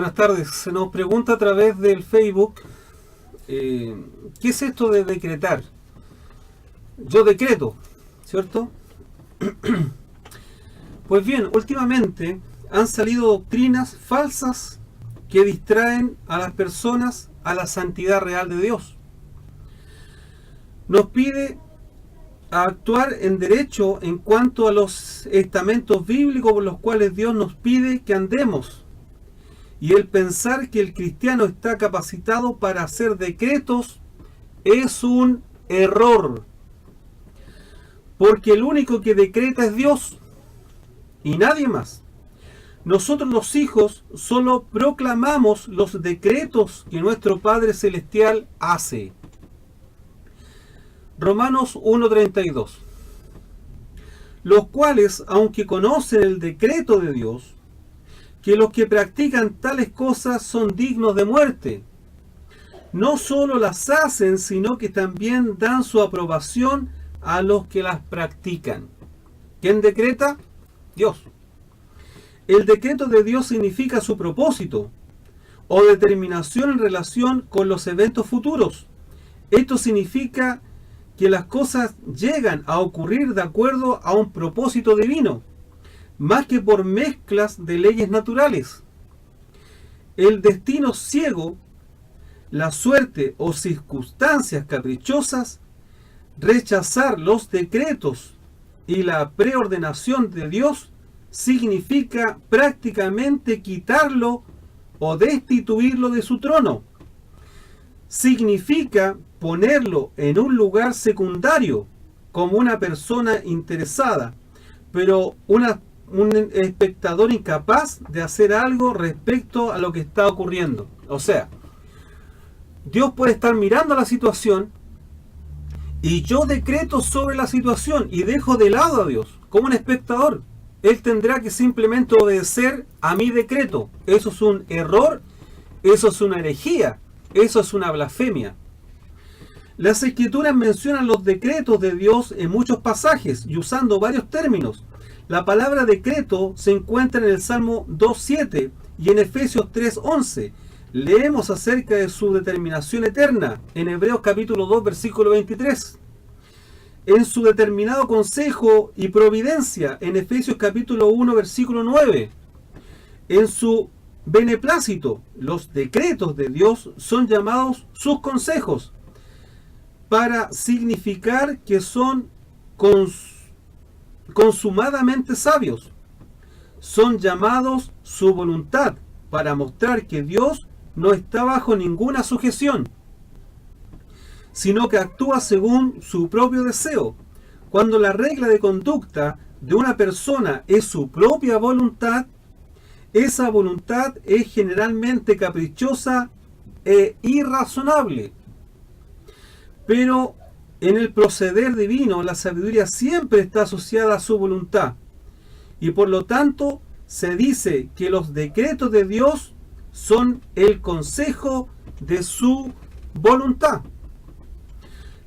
Buenas tardes. Se nos pregunta a través del Facebook, ¿qué es esto de decretar? Yo decreto, ¿cierto? Pues bien, últimamente han salido doctrinas falsas que distraen a las personas a la santidad real de Dios. Nos pide actuar en derecho en cuanto a los estamentos bíblicos por los cuales Dios nos pide que andemos. Y el pensar que el cristiano está capacitado para hacer decretos es un error. Porque el único que decreta es Dios y nadie más. Nosotros los hijos solo proclamamos los decretos que nuestro Padre Celestial hace. Romanos 1:32. Los cuales, aunque conocen el decreto de Dios, que los que practican tales cosas son dignos de muerte, no solo las hacen, sino que también dan su aprobación a los que las practican. ¿Quién decreta? Dios. El decreto de Dios significa su propósito o determinación en relación con los eventos futuros. Esto significa que las cosas llegan a ocurrir de acuerdo a un propósito divino, más que por mezclas de leyes naturales. El destino ciego, la suerte o circunstancias caprichosas, rechazar los decretos y la preordenación de Dios significa prácticamente quitarlo o destituirlo de su trono. Significa ponerlo en un lugar secundario, como una persona interesada, pero un espectador incapaz de hacer algo respecto a lo que está ocurriendo. O sea, Dios puede estar mirando la situación y yo decreto sobre la situación y dejo de lado a Dios como un espectador. Él tendrá que simplemente obedecer a mi decreto. Eso es un error, eso es una herejía, eso es una blasfemia. Las Escrituras mencionan los decretos de Dios en muchos pasajes y usando varios términos. La palabra decreto se encuentra en el Salmo 2:7 y en Efesios 3:11. Leemos acerca de su determinación eterna en Hebreos capítulo 2 versículo 23. En su determinado consejo y providencia en Efesios capítulo 1 versículo 9. En su beneplácito, los decretos de Dios son llamados sus consejos, para significar que son consumadamente sabios. Son llamados su voluntad, para mostrar que Dios no está bajo ninguna sujeción, sino que actúa según su propio deseo. Cuando la regla de conducta de una persona es su propia voluntad, esa voluntad es generalmente caprichosa e irrazonable. Pero en el proceder divino, la sabiduría siempre está asociada a su voluntad. Y por lo tanto, se dice que los decretos de Dios son el consejo de su voluntad.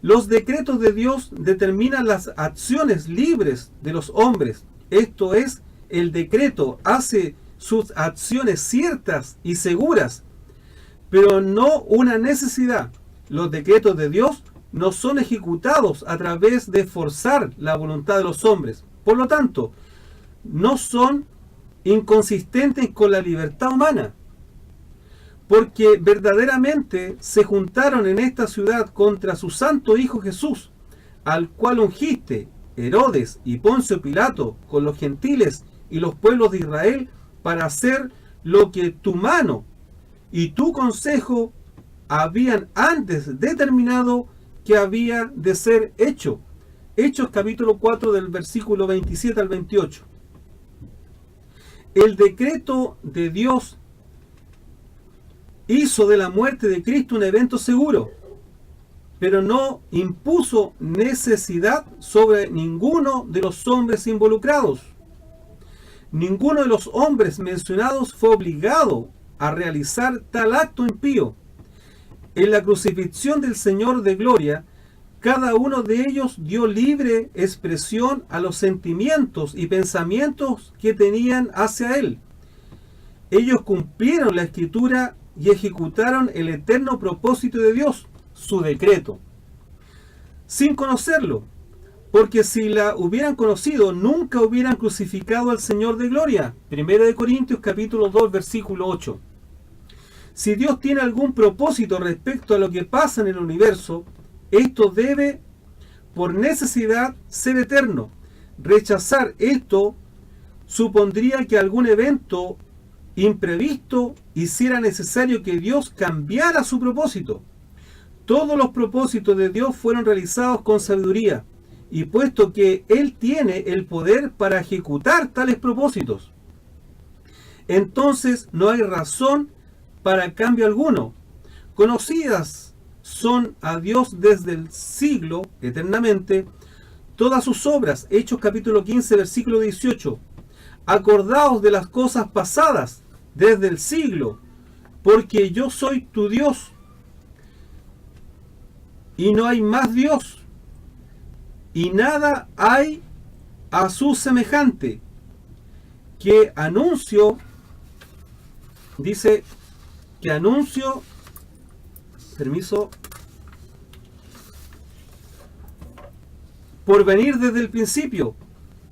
Los decretos de Dios determinan las acciones libres de los hombres. Esto es, el decreto hace sus acciones ciertas y seguras, pero no una necesidad. Los decretos de Dios no son ejecutados a través de forzar la voluntad de los hombres. Por lo tanto, no son inconsistentes con la libertad humana, porque verdaderamente se juntaron en esta ciudad contra su santo Hijo Jesús, al cual ungiste Herodes y Poncio Pilato con los gentiles y los pueblos de Israel para hacer lo que tu mano y tu consejo habían antes determinado que había de ser hecho. Hechos capítulo 4 del versículo 27 al 28. El decreto de Dios hizo de la muerte de Cristo un evento seguro, pero no impuso necesidad sobre ninguno de los hombres involucrados. Ninguno de los hombres mencionados fue obligado a realizar tal acto impío. En la crucifixión del Señor de gloria, cada uno de ellos dio libre expresión a los sentimientos y pensamientos que tenían hacia Él. Ellos cumplieron la Escritura y ejecutaron el eterno propósito de Dios, su decreto, sin conocerlo, porque si la hubieran conocido, nunca hubieran crucificado al Señor de gloria. 1 Corintios capítulo 2, versículo 8. Si Dios tiene algún propósito respecto a lo que pasa en el universo, esto debe, por necesidad, ser eterno. Rechazar esto supondría que algún evento imprevisto hiciera necesario que Dios cambiara su propósito. Todos los propósitos de Dios fueron realizados con sabiduría, y puesto que Él tiene el poder para ejecutar tales propósitos, entonces no hay razón para cambio alguno. Conocidas son a Dios desde el siglo, eternamente, todas sus obras. Hechos capítulo 15, versículo 18. Acordaos de las cosas pasadas desde el siglo, porque yo soy tu Dios, y no hay más Dios, y nada hay a su semejante, que anuncio, dice, que anuncio, permiso, por venir desde el principio,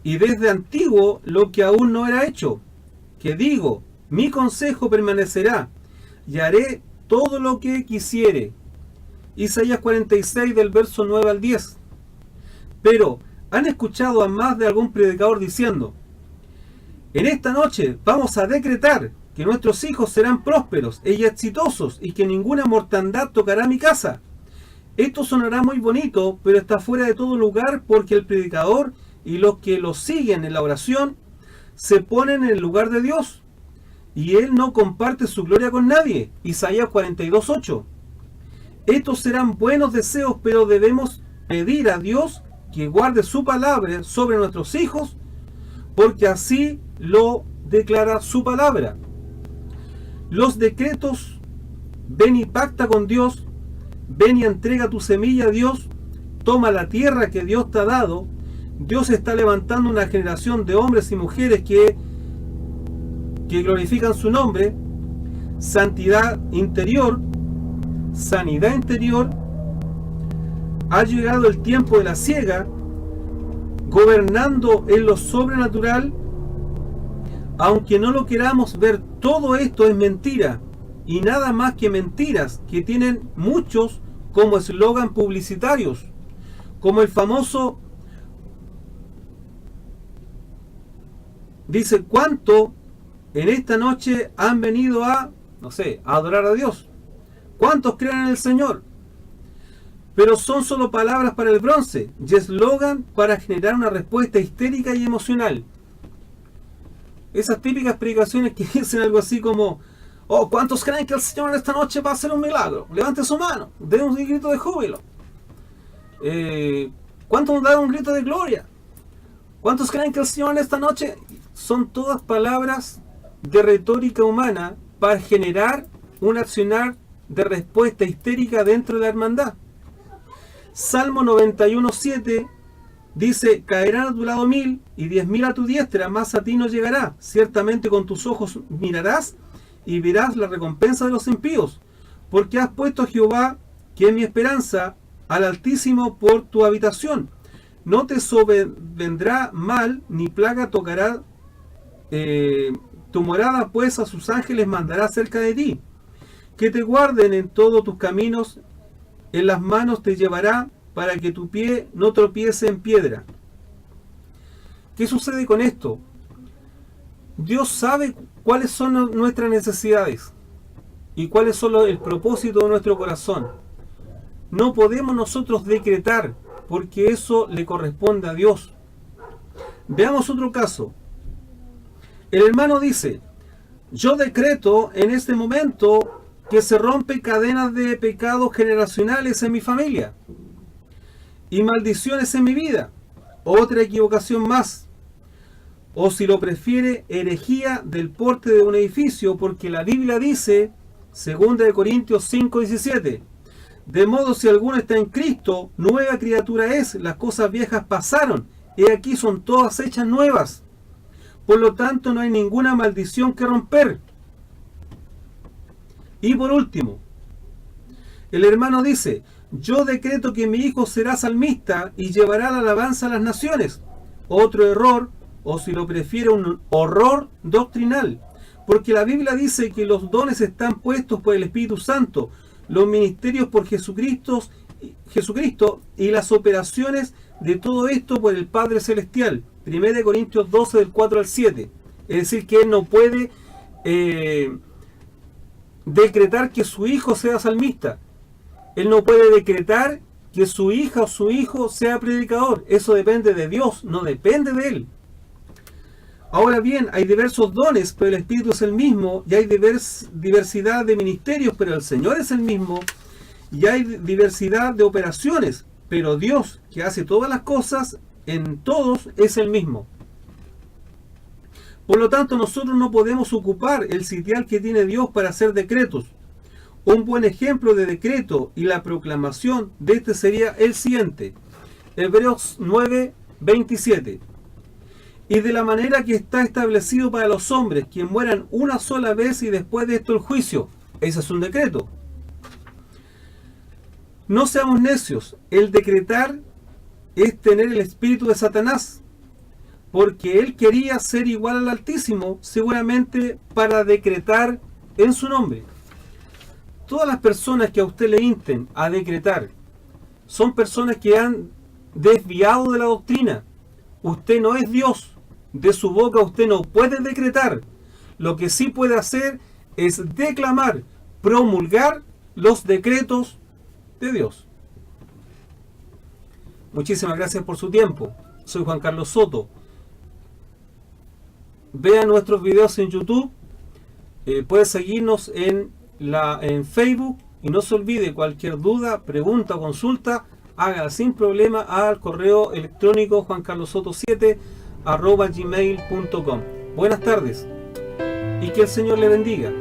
y desde antiguo lo que aún no era hecho, que digo, mi consejo permanecerá, y haré todo lo que quisiere. Isaías 46 del verso 9 al 10. Pero, ¿han escuchado a más de algún predicador diciendo: en esta noche vamos a decretar que nuestros hijos serán prósperos y exitosos, y que ninguna mortandad tocará mi casa? Esto sonará muy bonito, pero está fuera de todo lugar, porque el predicador y los que lo siguen en la oración se ponen en el lugar de Dios, y Él no comparte su gloria con nadie. Isaías 42:8. Estos serán buenos deseos, pero debemos pedir a Dios que guarde su palabra sobre nuestros hijos, porque así lo declara su palabra. Los decretos: ven y pacta con Dios, ven y entrega tu semilla a Dios, toma la tierra que Dios te ha dado. Dios está levantando una generación de hombres y mujeres que glorifican su nombre. Santidad interior, sanidad interior. Ha llegado el tiempo de la siega, gobernando en lo sobrenatural. Aunque no lo queramos ver, todo esto es mentira, y nada más que mentiras que tienen muchos como eslogan publicitarios, como el famoso, dice: ¿cuánto en esta noche han venido a, no sé, a adorar a Dios? ¿Cuántos creen en el Señor? Pero son solo palabras para el bronce y eslogan para generar una respuesta histérica y emocional. Esas típicas predicaciones que dicen algo así como: oh, ¿cuántos creen que el Señor esta noche va a hacer un milagro? Levante su mano, den un grito de júbilo. ¿Cuántos dan un grito de gloria? ¿Cuántos creen que el Señor esta noche? Son todas palabras de retórica humana para generar un accionar de respuesta histérica dentro de la hermandad. Salmo 91:7 dice: caerán a tu lado 1000 y 10.000 a tu diestra, mas a ti no llegará. Ciertamente con tus ojos mirarás y verás la recompensa de los impíos, porque has puesto a Jehová, que es mi esperanza, al Altísimo por tu habitación. No te sobrevendrá mal, ni plaga tocará tu morada, pues a sus ángeles mandará cerca de ti, que te guarden en todos tus caminos, en las manos te llevará, para que tu pie no tropiece en piedra. ¿Qué sucede con esto? Dios sabe cuáles son nuestras necesidades y cuáles son el propósito de nuestro corazón. No podemos nosotros decretar, porque eso le corresponde a Dios. Veamos otro caso. El hermano dice: yo decreto en este momento que se rompen cadenas de pecados generacionales en mi familia y maldiciones en mi vida. Otra equivocación más, o si lo prefiere, herejía del porte de un edificio, porque la Biblia dice, 2 Corintios 5:17, de modo si alguno está en Cristo, nueva criatura es, las cosas viejas pasaron, he aquí son todas hechas nuevas. Por lo tanto, no hay ninguna maldición que romper. Y por último, el hermano dice: yo decreto que mi hijo será salmista y llevará la alabanza a las naciones. Otro error, o si lo prefiere, un horror doctrinal. Porque la Biblia dice que los dones están puestos por el Espíritu Santo, los ministerios por Jesucristo y las operaciones de todo esto por el Padre Celestial. 1 Corintios 12, del 4 al 7. Es decir, que él no puede decretar que su hijo sea salmista. Él no puede decretar que su hija o su hijo sea predicador. Eso depende de Dios, no depende de él. Ahora bien, hay diversos dones, pero el Espíritu es el mismo, y hay diversidad de ministerios, pero el Señor es el mismo, y hay diversidad de operaciones, pero Dios, que hace todas las cosas, en todos es el mismo. Por lo tanto, nosotros no podemos ocupar el sitial que tiene Dios para hacer decretos. Un buen ejemplo de decreto y la proclamación de este sería el siguiente. Hebreos 9, 27. Y de la manera que está establecido para los hombres, que mueran una sola vez y después de esto el juicio. Ese es un decreto. No seamos necios. El decretar es tener el espíritu de Satanás, porque él quería ser igual al Altísimo, seguramente para decretar en su nombre. Todas las personas que a usted le insten a decretar son personas que han desviado de la doctrina. Usted no es Dios. De su boca usted no puede decretar. Lo que sí puede hacer es declamar, promulgar los decretos de Dios. Muchísimas gracias por su tiempo. Soy Juan Carlos Soto. Vean nuestros videos en YouTube. Puede seguirnos en Facebook. Y no se olvide, cualquier duda, pregunta o consulta, hágala sin problema al correo electrónico juancarlosoto7@gmail.com. Buenas tardes y que el Señor le bendiga.